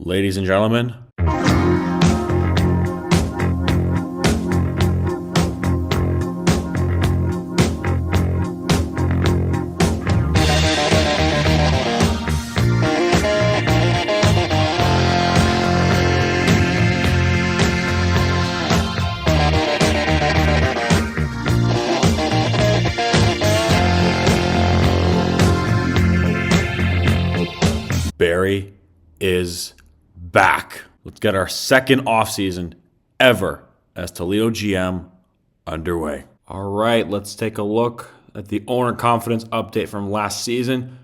Ladies and gentlemen, Barry is back. Let's get our second offseason ever as Toledo GM underway. All right, let's take a look at the owner confidence update from last season.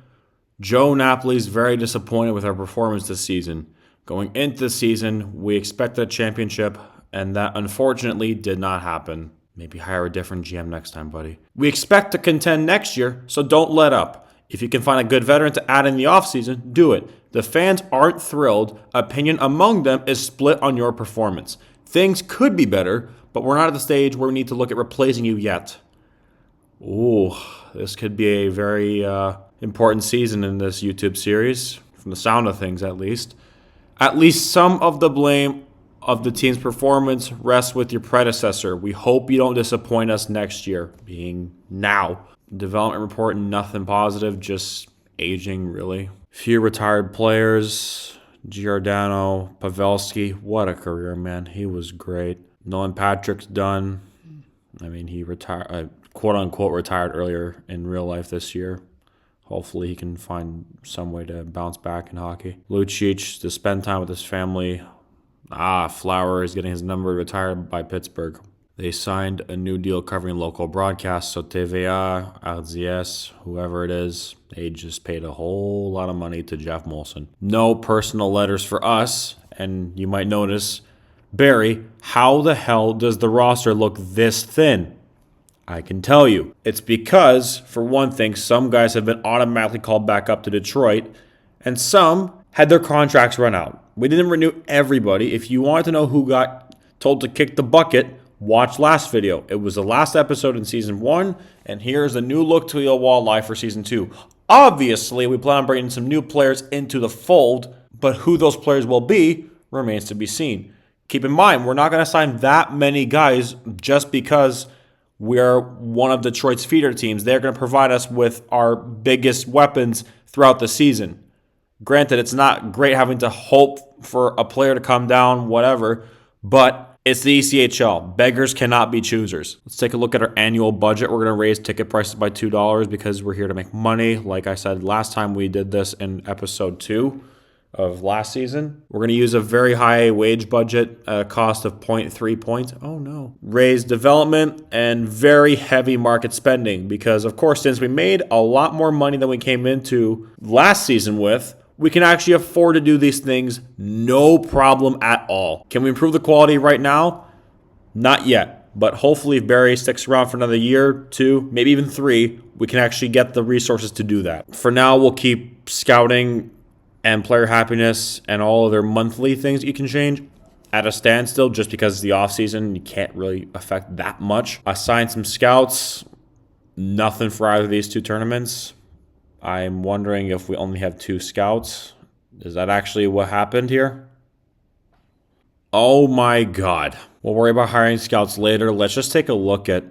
Joe Napoli's very disappointed with our performance this season. Going into the season, we expected a championship, and that unfortunately did not happen. Maybe hire a different GM next time, buddy. We expect to contend next year, so don't let up. If you can find a good veteran to add in the offseason, do it. The fans aren't thrilled. Opinion among them is split on your performance. Things could be better, but we're not at the stage where we need to look at replacing you yet. Ooh, this could be a very important season in this YouTube series, from the sound of things at least. At least some of the blame of the team's performance rests with your predecessor. We hope you don't disappoint us next year, being now. Development report, nothing positive, just aging, really. Few retired players. Giordano, Pavelski, what a career, man. He was great. Nolan Patrick's done. I mean, he retired, quote-unquote retired earlier in real life this year. Hopefully he can find some way to bounce back in hockey. Lucic to spend time with his family. Flower is getting his number retired by Pittsburgh. They signed a new deal covering local broadcasts, so TVA, RDS, whoever it is, they just paid a whole lot of money to Jeff Molson. No personal letters for us, and you might notice, Barry, how the hell does the roster look this thin? I can tell you. It's because, for one thing, some guys have been automatically called back up to Detroit, and some had their contracts run out. We didn't renew everybody. If you wanted to know who got told to kick the bucket, watch last video. It was the last episode in Season 1, and here's a new look to the Walleye for Season 2. Obviously, we plan on bringing some new players into the fold, but who those players will be remains to be seen. Keep in mind, we're not going to sign that many guys just because we're one of Detroit's feeder teams. They're going to provide us with our biggest weapons throughout the season. Granted, it's not great having to hope for a player to come down, whatever, but it's the ECHL. Beggars cannot be choosers. Let's take a look at our annual budget. We're going to raise ticket prices by $2 because we're here to make money. Like I said last time we did this in episode 2 of last season. We're going to use a very high wage budget, a cost of 0.3 points. Oh no. Raise development and very heavy market spending because, of course, since we made a lot more money than we came into last season with, we can actually afford to do these things no problem at all. Can we improve the quality right now? Not yet. But hopefully if Barry sticks around for another year, 2, maybe even 3, we can actually get the resources to do that. For now, we'll keep scouting and player happiness and all of their monthly things that you can change at a standstill just because it's the offseason. You can't really affect that much. I signed some scouts. Nothing for either of these 2 tournaments. I'm wondering if we only have 2 scouts. Is that actually what happened here? Oh my God. We'll worry about hiring scouts later. Let's just take a look at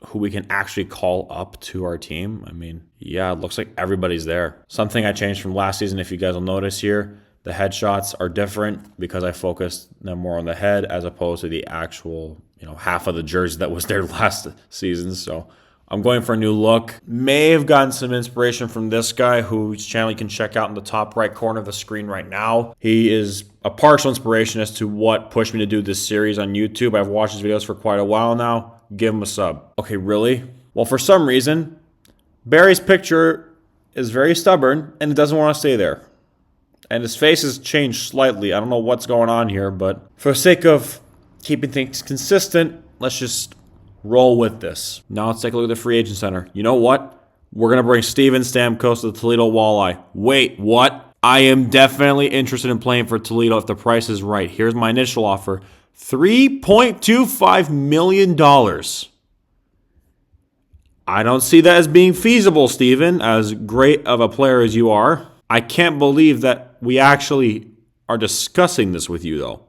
who we can actually call up to our team. I mean, yeah, it looks like everybody's there. Something I changed from last season, if you guys will notice here, the headshots are different because I focused them more on the head as opposed to the actual, half of the jersey that was there last season. So I'm going for a new look. May have gotten some inspiration from this guy whose channel you can check out in the top right corner of the screen right now. He is a partial inspiration as to what pushed me to do this series on YouTube. I've watched his videos for quite a while now. Give him a sub. Okay, really? Well, for some reason, Barry's picture is very stubborn and it doesn't want to stay there. And his face has changed slightly. I don't know what's going on here, but for the sake of keeping things consistent, let's just roll with this. Now let's take a look at the free agent center. You know what? We're going to bring Steven Stamkos to the Toledo Walleye. Wait, what? I am definitely interested in playing for Toledo if the price is right. Here's my initial offer. $3.25 million. I don't see that as being feasible, Steven, as great of a player as you are. I can't believe that we actually are discussing this with you, though.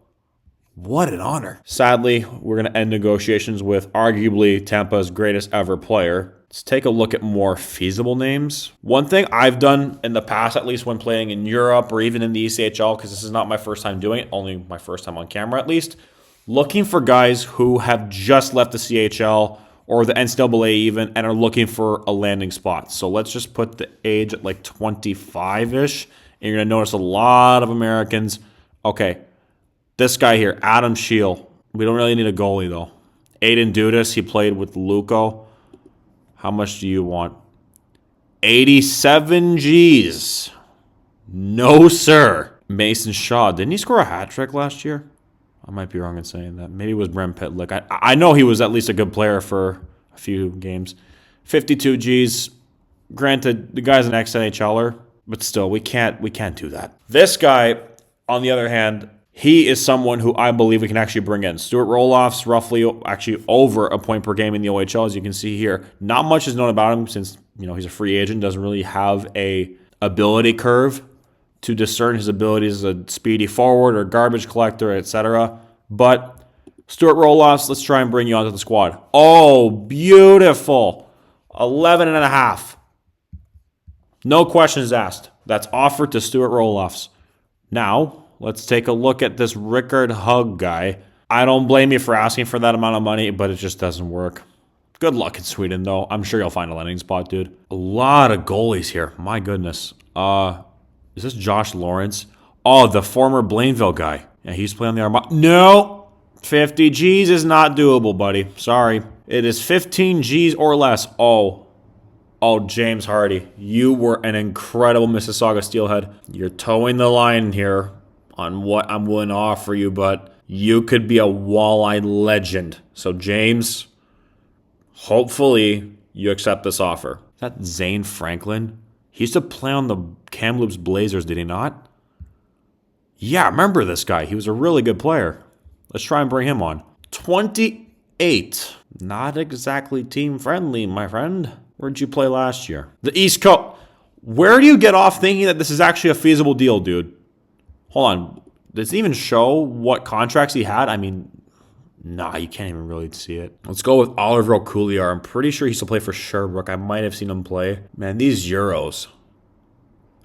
What an honor. Sadly, we're going to end negotiations with arguably Tampa's greatest ever player. Let's take a look at more feasible names. One thing I've done in the past, at least when playing in Europe or even in the ECHL, because this is not my first time doing it, only my first time on camera at least, looking for guys who have just left the CHL or the NCAA even and are looking for a landing spot. So let's just put the age at like 25-ish. And you're going to notice a lot of Americans. Okay, this guy here, Adam Scheel. We don't really need a goalie, though. Aiden Dudas, he played with Luco. How much do you want? 87 G's. No, sir. Mason Shaw. Didn't he score a hat trick last year? I might be wrong in saying that. Maybe it was Brent Pitlick. I know he was at least a good player for a few games. 52 G's. Granted, the guy's an ex-NHLer, but still, we can't do that. This guy, on the other hand, he is someone who I believe we can actually bring in. Stuart Roloff's roughly actually over a point per game in the OHL, as you can see here. Not much is known about him since he's a free agent, doesn't really have a ability curve to discern his abilities as a speedy forward or garbage collector, etc. But Stuart Roloff's, let's try and bring you onto the squad. Oh, beautiful. 11.5. No questions asked. That's offered to Stuart Roloff's. Now, let's take a look at this Rickard Hugg guy. I don't blame you for asking for that amount of money, but it just doesn't work. Good luck in Sweden, though. I'm sure you'll find a landing spot, dude. A lot of goalies here. My goodness. Is this Josh Lawrence? Oh, the former Blainville guy. Yeah, he's playing the Armada. No! 50 G's is not doable, buddy. Sorry. It is 15 G's or less. Oh, James Hardy. You were an incredible Mississauga Steelhead. You're towing the line here on what I'm willing to offer you, but you could be a walleye legend. So, James, hopefully you accept this offer. Is that Zane Franklin? He used to play on the Kamloops Blazers, did he not? Yeah, I remember this guy. He was a really good player. Let's try and bring him on. 28. Not exactly team-friendly, my friend. Where'd you play last year? The East Coast. Where do you get off thinking that this is actually a feasible deal, dude? Hold on. Does it even show what contracts he had? I mean, nah, you can't even really see it. Let's go with Oliver Coulier. I'm pretty sure he used to play for Sherbrooke. I might have seen him play. Man, these Euros.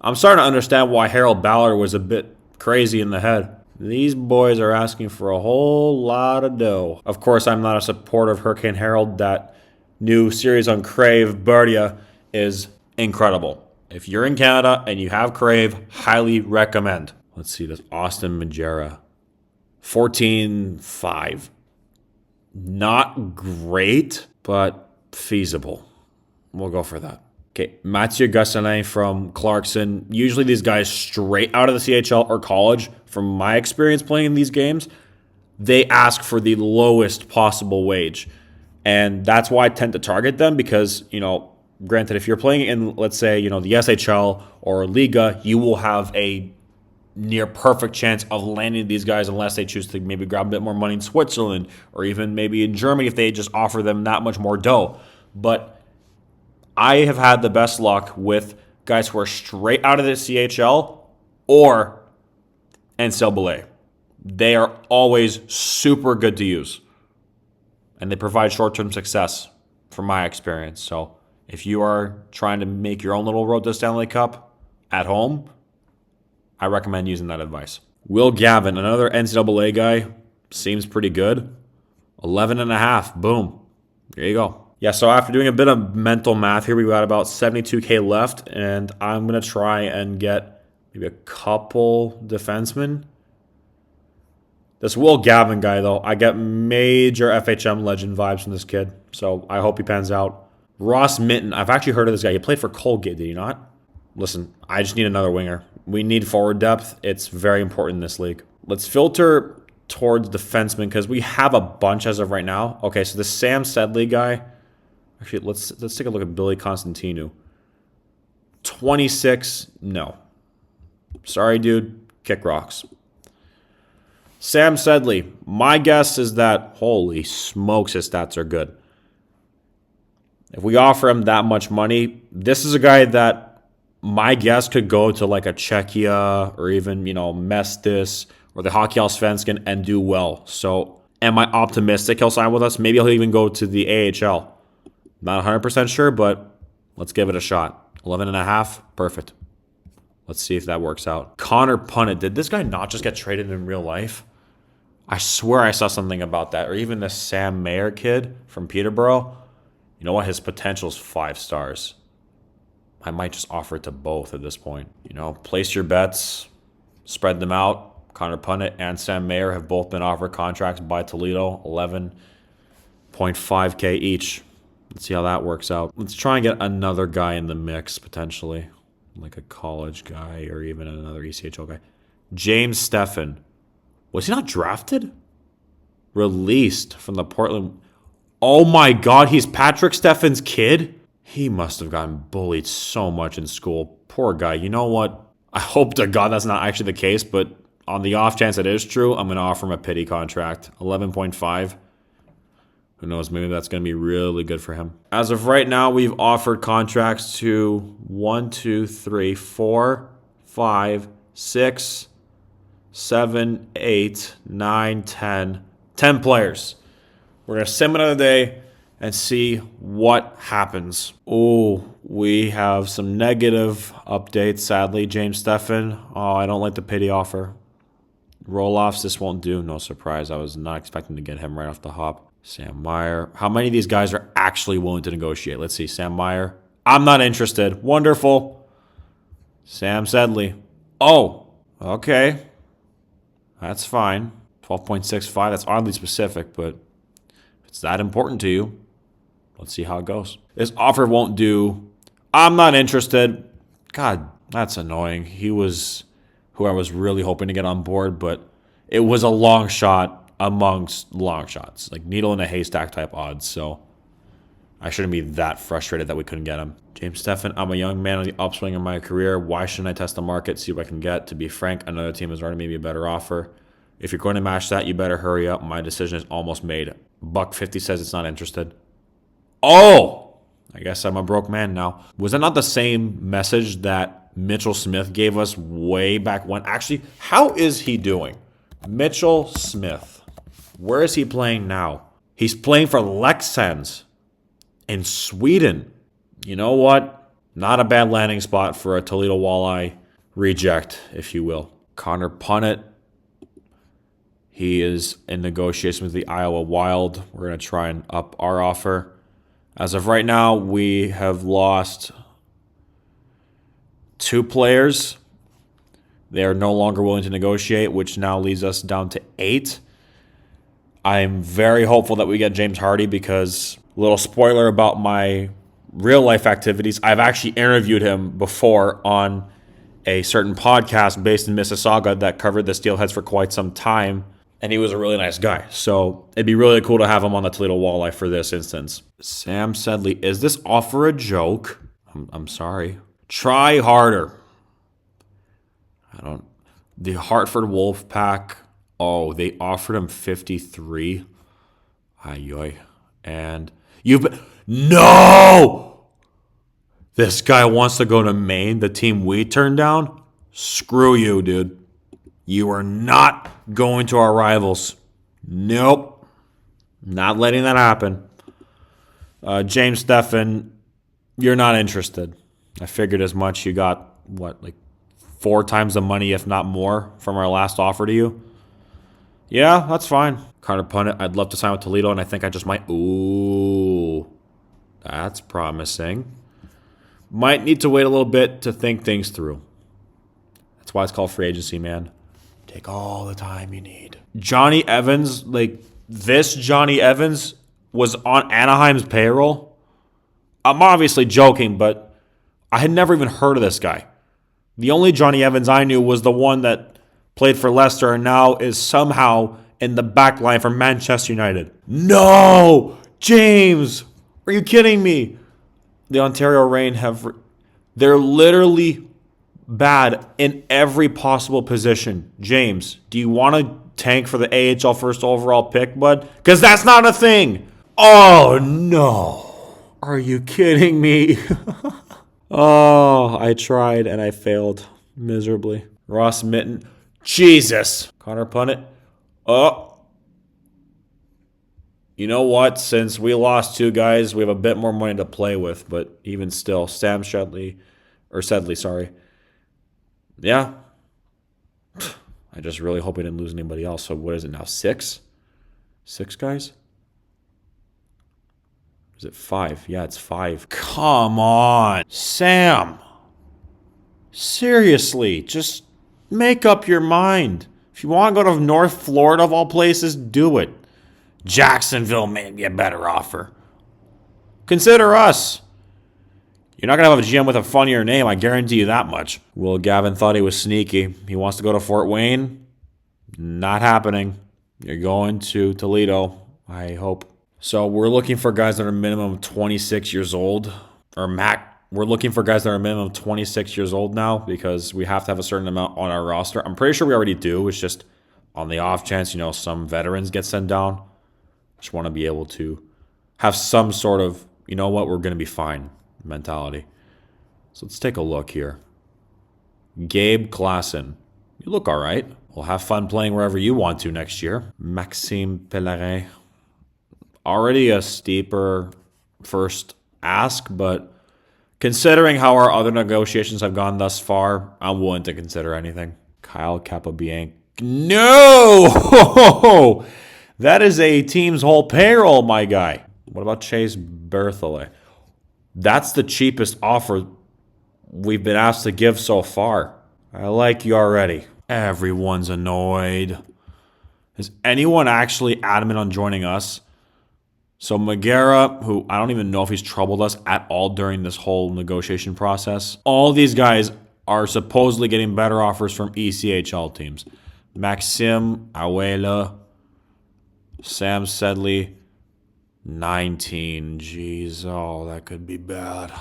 I'm starting to understand why Harold Ballard was a bit crazy in the head. These boys are asking for a whole lot of dough. Of course, I'm not a supporter of Hurricane Harold. That new series on Crave Bardia is incredible. If you're in Canada and you have Crave, highly recommend. Let's see this. Austin Majera. 14.5. Not great, but feasible. We'll go for that. Okay, Mathieu Gosselin from Clarkson. Usually these guys straight out of the CHL or college, from my experience playing these games, they ask for the lowest possible wage. And that's why I tend to target them because, granted, if you're playing in, let's say, the SHL or Liga, you will have a near perfect chance of landing these guys unless they choose to maybe grab a bit more money in Switzerland or even maybe in Germany if they just offer them that much more dough. But I have had the best luck with guys who are straight out of the CHL or NCAA. They are always super good to use. And they provide short-term success from my experience. So if you are trying to make your own little road to Stanley Cup at home, I recommend using that advice. Will Gavin, another NCAA guy, seems pretty good. 11.5. Boom. There you go. Yeah, so after doing a bit of mental math here, we got about 72K left, and I'm going to try and get maybe a couple defensemen. This Will Gavin guy, though, I get major FHM legend vibes from this kid, so I hope he pans out. Ross Minton, I've actually heard of this guy. He played for Colgate, did he not? Listen, I just need another winger. We need forward depth. It's very important in this league. Let's filter towards defensemen because we have a bunch as of right now. Okay, so the Sam Sedley guy. Actually, let's take a look at Billy Constantinu. 26, no. Sorry, dude. Kick rocks. Sam Sedley, my guess is that, holy smokes, his stats are good. If we offer him that much money, this is a guy that my guess could go to like a Czechia or even, Mestis or the Hockey Allsvenskan and do well. So am I optimistic he'll sign with us? Maybe he'll even go to the AHL. Not 100% sure, but let's give it a shot. 11.5, perfect. Let's see if that works out. Connor Punnett. Did this guy not just get traded in real life? I swear I saw something about that. Or even the Sam Mayer kid from Peterborough. You know what? His potential is 5 stars. I might just offer it to both at this point. Place your bets. Spread them out. Connor Punnett and Sam Mayer have both been offered contracts by Toledo. 11.5K each. Let's see how that works out. Let's try and get another guy in the mix, potentially. Like a college guy or even another ECHL guy. James Steffen. Was he not drafted? Released from the Portland. Oh my God, he's Patrick Steffen's kid? He must have gotten bullied so much in school. Poor guy. You know what? I hope to God that's not actually the case, but on the off chance it is true, I'm going to offer him a pity contract. 11.5. Who knows? Maybe that's going to be really good for him. As of right now, we've offered contracts to 1, 2, 3, 4, 5, 6, 7, 8, 9, 10. 10 players. We're going to sim another day and see what happens. Oh, we have some negative updates, sadly. James Steffen. Oh, I don't like the pity offer. Roll-offs, this won't do. No surprise. I was not expecting to get him right off the hop. Sam Meyer. How many of these guys are actually willing to negotiate? Let's see. Sam Meyer. I'm not interested. Wonderful. Sam Sedley. Oh, okay. That's fine. 12.65. That's oddly specific, but if it's that important to you, let's see how it goes. This offer won't do. I'm not interested. God, that's annoying. He was who I was really hoping to get on board, but it was a long shot amongst long shots, like needle in a haystack type odds. So I shouldn't be that frustrated that we couldn't get him. James Steffen, I'm a young man on the upswing in my career. Why shouldn't I test the market, see what I can get? To be frank, another team has already made me a better offer. If you're going to match that, you better hurry up. My decision is almost made. $1.50 says it's not interested. Oh, I guess I'm a broke man now. Was that not the same message that Mitchell Smith gave us way back when? Actually, how is he doing? Mitchell Smith. Where is he playing now? He's playing for Leksands in Sweden. You know what? Not a bad landing spot for a Toledo Walleye reject, if you will. Connor Punnett. He is in negotiation with the Iowa Wild. We're going to try and up our offer. As of right now, we have lost 2 players. They are no longer willing to negotiate, which now leads us down to 8. I'm very hopeful that we get James Hardy because, little spoiler about my real life activities, I've actually interviewed him before on a certain podcast based in Mississauga that covered the Steelheads for quite some time, and he was a really nice guy. So it'd be really cool to have him on the Toledo Walleye for this instance. Sam Sedley, is this offer a joke? I'm sorry. Try harder. The Hartford Wolfpack. Oh, they offered him 53. Ay. And you've been... No! This guy wants to go to Maine, the team we turned down? Screw you, dude. You are not going to our rivals. Nope. Not letting that happen. James Steffen, you're not interested. I figured as much. You got, 4 times the money, if not more, from our last offer to you? Yeah, that's fine. Connor Punnett, I'd love to sign with Toledo, and I think I just might. Ooh, that's promising. Might need to wait a little bit to think things through. That's why it's called free agency, man. Take all the time you need. Johnny Evans, this Johnny Evans was on Anaheim's payroll. I'm obviously joking, but I had never even heard of this guy. The only Johnny Evans I knew was the one that played for Leicester and now is somehow in the back line for Manchester United. No! James! Are you kidding me? The Ontario Reign they're literally bad in every possible position. James, do you want to tank for the AHL first overall pick, bud? Because that's not a thing. Oh, no. Are you kidding me? Oh, I tried and I failed miserably. Ross Mitten. Jesus. Connor Punnett. Oh. You know what? Since we lost 2 guys, we have a bit more money to play with. But even still, Sam Sedley. Sorry. Yeah. I just really hope we didn't lose anybody else. So what is it now? 6? 6 guys? Is it 5? Yeah, it's 5. Come on, Sam. Seriously, just make up your mind. If you want to go to North Florida, of all places, do it. Jacksonville may be a better offer. Consider us. You're not going to have a GM with a funnier name, I guarantee you that much. Will Gavin thought he was sneaky. He wants to go to Fort Wayne. Not happening. You're going to Toledo, I hope. So we're looking for guys that are minimum 26 years old. We're looking for guys that are minimum 26 years old now because we have to have a certain amount on our roster. I'm pretty sure we already do. It's just on the off chance, some veterans get sent down. Just want to be able to have some sort of, you know what, we're going to be fine mentality. So let's take a look here. Gabe Klassen. You look all right. We'll have fun playing wherever you want to next year. Maxime Pellerin. Already a steeper first ask, but considering how our other negotiations have gone thus far, I'm willing to consider anything. Kyle Capobianco. No! That is a team's whole payroll, my guy. What about Chase Berthollet? That's the cheapest offer we've been asked to give so far. I like you already. Everyone's annoyed. Is anyone actually adamant on joining us? So Magera, who I don't even know if he's troubled us at all during this whole negotiation process. All these guys are supposedly getting better offers from ECHL teams. Maxim Awela, Sam Sedley, 19. Jeez, oh, that could be bad.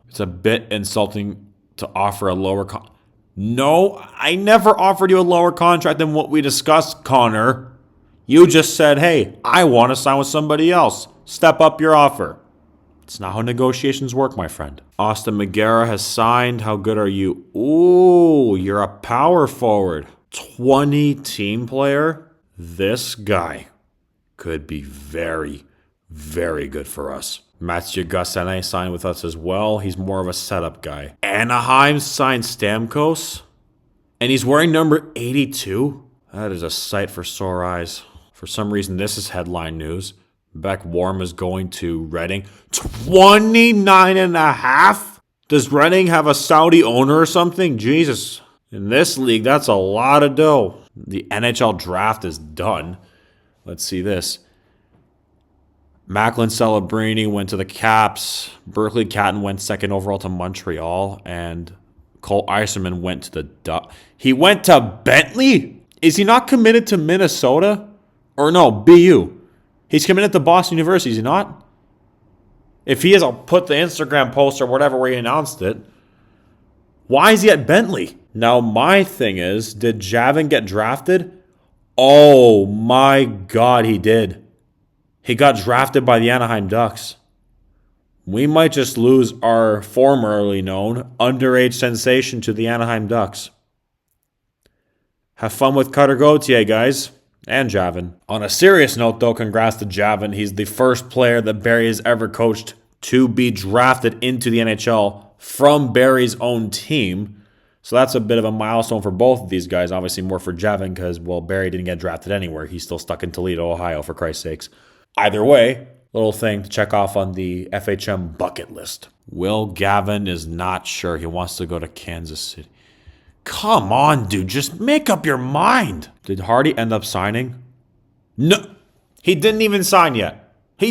It's a bit insulting to offer a lower No, I never offered you a lower contract than what we discussed, Connor. You just said, hey, I want to sign with somebody else. Step up your offer. It's not how negotiations work, my friend. Austin Magera has signed. How good are you? Ooh, you're a power forward. 20 team player. This guy could be very, very good for us. Mathieu Gosselin signed with us as well. He's more of a setup guy. Anaheim signed Stamkos. And he's wearing number 82. That is a sight for sore eyes. For some reason, this is headline news. Beck Warm is going to Reading. 29 and a half? Does Reading have a Saudi owner or something? Jesus. In this league, that's a lot of dough. The NHL draft is done. Let's see this. Macklin Celebrini went to the Caps. Berkeley Catton went second overall to Montreal. And Cole Eiserman went to the He went to Bentley? Is he not committed to Minnesota? Or no, BU. He's committed to Boston University, is he not? If he is, I'll put the Instagram post or whatever where he announced it. Why is he at Bentley? Now, my thing is, did Javin get drafted? Oh, my God, he did. He got drafted by the Anaheim Ducks. We might just lose our formerly known underage sensation to the Anaheim Ducks. Have fun with Cutter Gauthier, guys. And Javin. On a serious note, though, congrats to Javin. He's the first player that Barry has ever coached to be drafted into the NHL from Barry's own team. So that's a bit of a milestone for both of these guys. Obviously more for Javin because, well, Barry didn't get drafted anywhere. He's still stuck in Toledo, Ohio, for Christ's sakes. Either way, little thing to check off on the FHM bucket list. Will Gavin is not sure. He wants to go to Kansas City. Come on, dude. Just make up your mind. Did Hardy end up signing? No. He didn't even sign yet. And,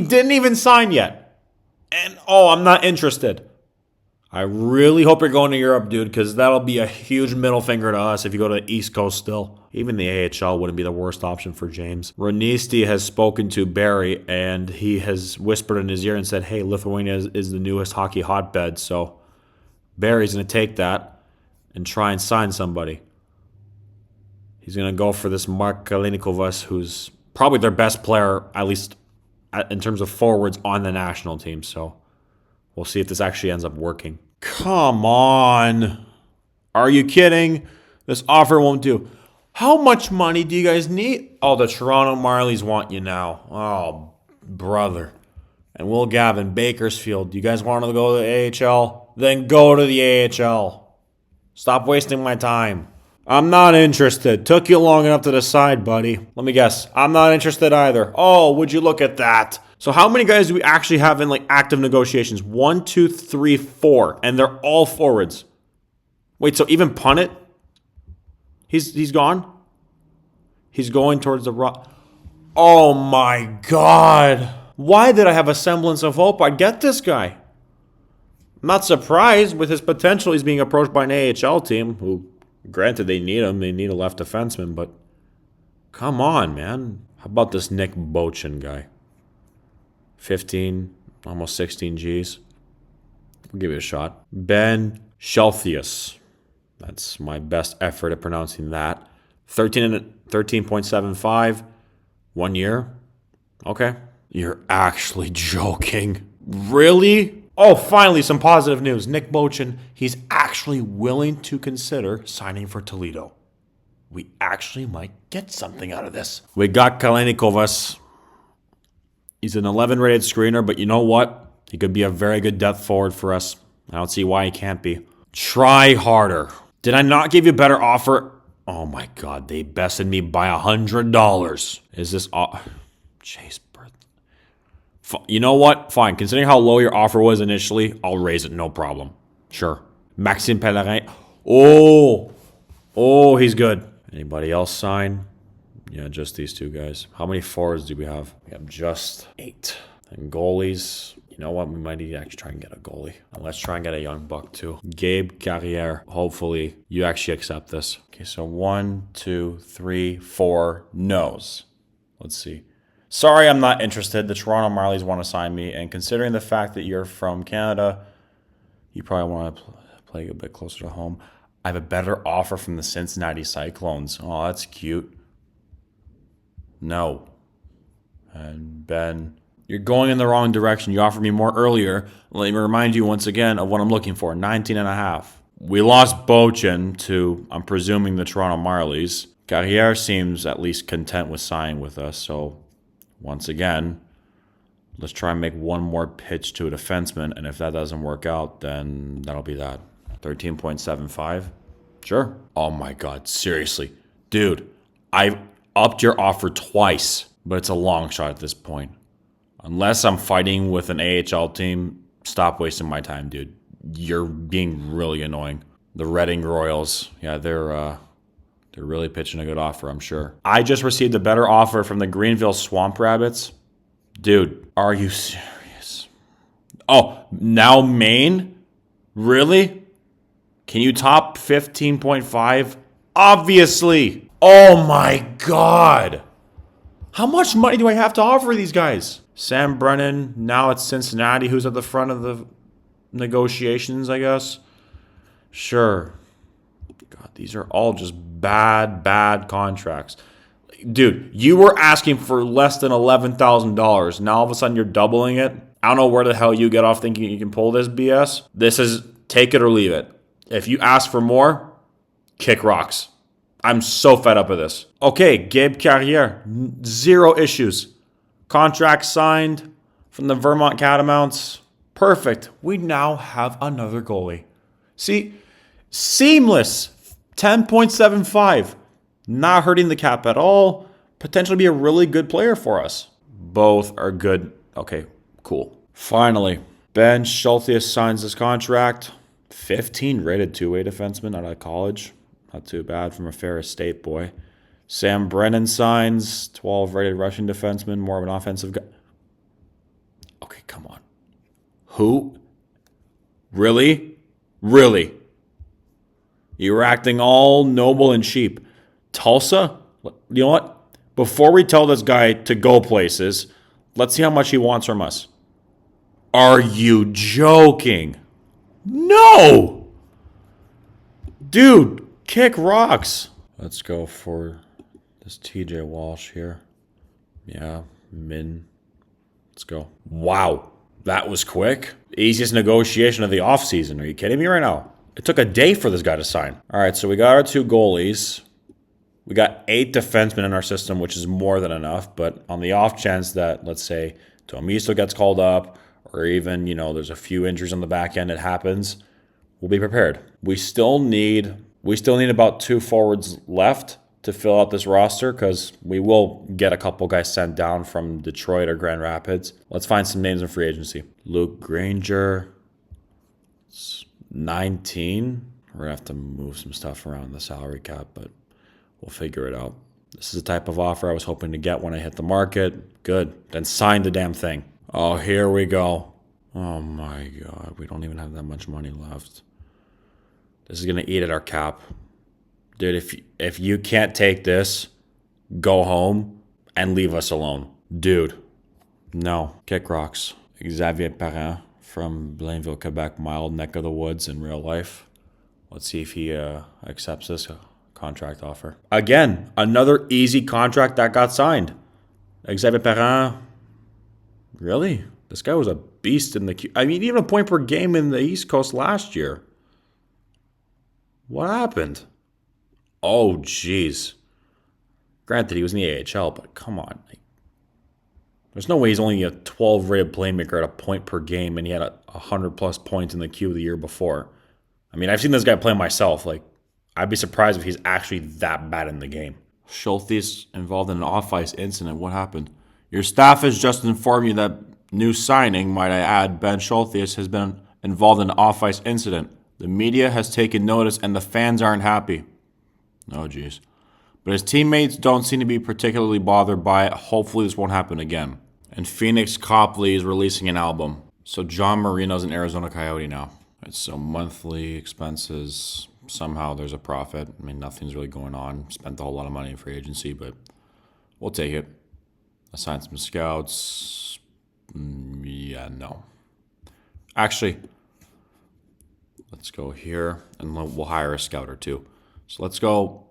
I'm not interested. I really hope you're going to Europe, dude, because that'll be a huge middle finger to us if you go to the East Coast still. Even the AHL wouldn't be the worst option for James. Ronisti has spoken to Barry, and he has whispered in his ear and said, hey, Lithuania is the newest hockey hotbed, so Barry's going to take that and try and sign somebody. He's going to go for this Mark Kalinikovas, who's probably their best player, at least in terms of forwards on the national team. So we'll see if this actually ends up working. Come on. Are you kidding? This offer won't do. How much money do you guys need? Oh, the Toronto Marlies want you now. Oh, brother. And Will Gavin, Bakersfield. Do you guys want to go to the AHL? Then go to the AHL. Stop wasting my time. I'm not interested. Took you long enough to decide, buddy. Let me guess. I'm not interested either. Oh, would you look at that? So how many guys do we actually have in like active negotiations? 1, 2, 3, 4. And they're all forwards. Wait, so even Punnett? He's gone? He's going towards the rock. Oh my God. Why did I have a semblance of hope I'd get this guy? I'm not surprised with his potential. He's being approached by an AHL team who, granted, they need him. They need a left defenseman, but come on, man. How about this Nick Bochin guy? 15, almost 16 Gs. We'll give it a shot. Ben Shelthius. That's my best effort at pronouncing that. 13.75. 1 year. Okay. You're actually joking. Really? Oh, finally, some positive news. Nick Bochin, he's actually willing to consider signing for Toledo. We actually might get something out of this. We got Kalanikovas. He's an 11 rated screener, but you know what? He could be a very good depth forward for us. I don't see why he can't be. Try harder. Did I not give you a better offer? Oh my God, they bested me by $100. Is this Chase Bird? You know what? Fine. Considering how low your offer was initially, I'll raise it, no problem. Sure. Maxime Pellerin. Oh, he's good. Anybody else sign? Yeah, just these two guys. How many forwards do we have? We have just 8. And goalies. You know what? We might need to actually try and get a goalie. And let's try and get a young buck too. Gabe Carriere. Hopefully you actually accept this. Okay, so 1, 2, 3, 4 no's. Let's see. Sorry, I'm not interested. The Toronto Marlies want to sign me. And considering the fact that you're from Canada, you probably want to play a bit closer to home. I have a better offer from the Cincinnati Cyclones. Oh, that's cute. No. And Ben... You're going in the wrong direction. You offered me more earlier. Let me remind you once again of what I'm looking for. 19.5. We lost Bochin to, I'm presuming, the Toronto Marlies. Carriere seems at least content with signing with us. So, once again, let's try and make one more pitch to a defenseman. And if that doesn't work out, then that'll be that. 13.75. Sure. Oh my God. Seriously. Dude, I've upped your offer twice. But it's a long shot at this point. Unless I'm fighting with an AHL team, stop wasting my time, dude. You're being really annoying. The Reading Royals, yeah, they're really pitching a good offer, I'm sure. I just received a better offer from the Greenville Swamp Rabbits. Dude, are you serious? Oh, now Maine? Really? Can you top 15.5? Obviously. Oh my God. How much money do I have to offer these guys? Sam Brennan, now it's Cincinnati, who's at the front of the negotiations, I guess. Sure. God, these are all just bad contracts. Dude, you were asking for less than $11,000. Now all of a sudden you're doubling it. I don't know where the hell you get off thinking you can pull this BS. This is take it or leave it. If you ask for more, kick rocks. I'm so fed up with this. Okay, Gabe Carriere, 0 issues. Contract signed from the Vermont Catamounts. Perfect. We now have another goalie. See, seamless. 10.75. Not hurting the cap at all. Potentially be a really good player for us. Both are good. Okay, cool. Finally, Ben Schulthius signs his contract. 15 rated two-way defenseman out of college. Not too bad from a Ferris State boy. Sam Brennan signs. 12 rated Russian defenseman. More of an offensive guy. Okay, come on. Who? Really? Really? You were acting all noble and cheap. Tulsa? You know what? Before we tell this guy to go places, let's see how much he wants from us. Are you joking? No! Dude, kick rocks. Let's go for this TJ Walsh here. Yeah, min. Let's go. Wow. That was quick. Easiest negotiation of the offseason. Are you kidding me right now? It took a day for this guy to sign. All right, so we got our 2 goalies. We got 8 defensemen in our system, which is more than enough. But on the off chance that, let's say, Tomisto gets called up, or even, there's a few injuries on the back end, it happens, we'll be prepared. We still need about 2 forwards left to fill out this roster, because we will get a couple guys sent down from Detroit or Grand Rapids. Let's find some names in free agency. Luke Granger, 19. We're going to have to move some stuff around the salary cap, but we'll figure it out. This is the type of offer I was hoping to get when I hit the market. Good. Then sign the damn thing. Oh, here we go. Oh my God. We don't even have that much money left. This is going to eat at our cap. Dude, if you can't take this, go home and leave us alone. Dude. No. Kick rocks. Xavier Parent from Blainville, Quebec, mild neck of the woods in real life. Let's see if he accepts this contract offer. Again, another easy contract that got signed. Xavier Parent. Really? This guy was a beast in the queue. I mean, even a point per game in the East Coast last year. What happened? Oh, jeez. Granted, he was in the AHL, but come on. There's no way he's only a 12-rated playmaker at a point per game, and he had 100-plus points in the queue the year before. I mean, I've seen this guy play myself. I'd be surprised if he's actually that bad in the game. Schulthe's involved in an off-ice incident. What happened? Your staff has just informed you that new signing, might I add, Ben Schulthe's, has been involved in an off-ice incident. The media has taken notice, and the fans aren't happy. Oh, jeez. But his teammates don't seem to be particularly bothered by it. Hopefully this won't happen again. And Phoenix Copley is releasing an album. So John Marino's an Arizona Coyote now. Right, so monthly expenses, somehow there's a profit. I mean, nothing's really going on. Spent a whole lot of money in free agency, but we'll take it. Assign some scouts. Yeah, no. Actually, let's go here, and we'll hire a scout or two. So let's go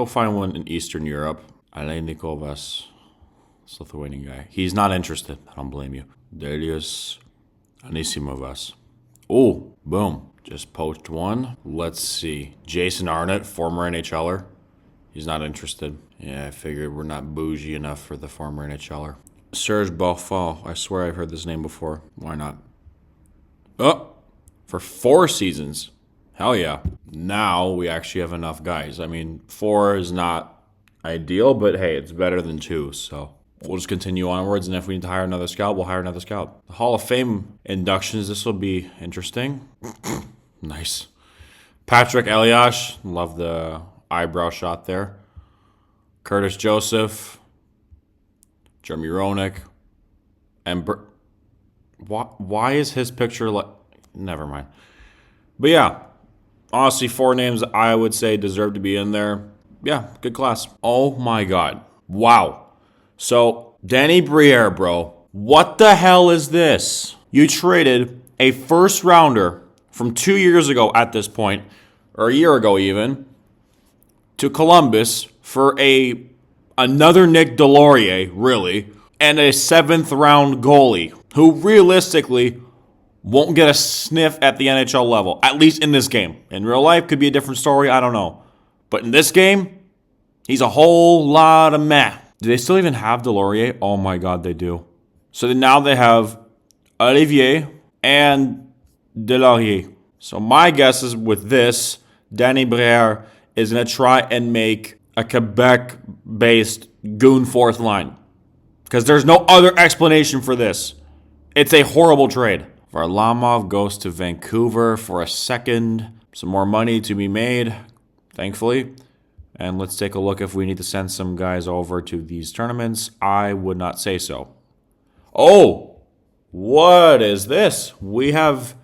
find one in Eastern Europe. Alain Nikovas, this Lithuanian guy. He's not interested. I don't blame you. Darius Anisimovas. Oh, boom. Just poached one. Let's see. Jason Arnott, former NHLer. He's not interested. Yeah, I figured we're not bougie enough for the former NHLer. Serge Beaufort. I swear I've heard this name before. Why not? Oh, for 4 seasons. Hell yeah. Now we actually have enough guys. I mean, 4 is not ideal, but hey, it's better than 2. So we'll just continue onwards, and if we need to hire another scout, we'll hire another scout. The Hall of Fame inductions, this will be interesting. Nice. Patrick Eliash, love the eyebrow shot there. Curtis Joseph, Jeremy Roenick, and why is his picture like... Never mind. But yeah, honestly, 4 names I would say deserve to be in there. Yeah, good class. Oh my God. Wow. So, Danny Briere, bro. What the hell is this? You traded a first rounder from 2 years ago at this point, or a year ago even, to Columbus for another Nick Delorier, really, and a 7th round goalie who realistically won't get a sniff at the NHL level, at least in this game. In real life, could be a different story, I don't know. But in this game, he's a whole lot of meh. Do they still even have Delorier? Oh my God, they do. So now they have Olivier and Delorier. So my guess is with this, Danny Briere is going to try and make a Quebec-based goon 4th line. Because there's no other explanation for this. It's a horrible trade. Varlamov goes to Vancouver for a second. Some more money to be made, thankfully. And let's take a look if we need to send some guys over to these tournaments. I would not say so. Oh, what is this? We have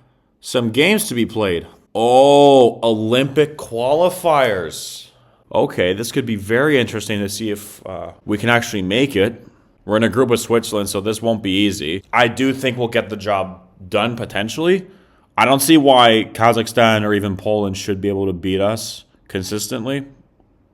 some games to be played. Oh, Olympic qualifiers. Okay, this could be very interesting to see if we can actually make it. We're in a group with Switzerland, so this won't be easy. I do think we'll get the job done potentially. I don't see why Kazakhstan or even Poland should be able to beat us consistently.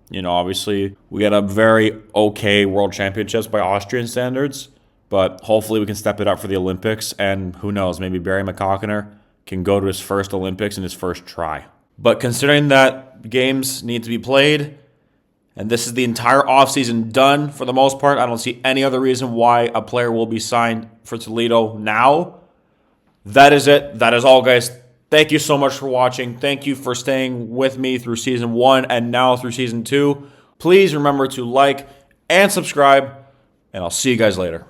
You know, obviously, we got a very okay World Championships by Austrian standards. But hopefully we can step it up for the Olympics. And who knows, maybe Barry McCockiner can go to his first Olympics in his first try. But considering that games need to be played, and this is the entire offseason done for the most part, I don't see any other reason why a player will be signed for Toledo now. That is it. That is all, guys. Thank you so much for watching. Thank you for staying with me through Season 1 and now through Season 2. Please remember to like and subscribe, and I'll see you guys later.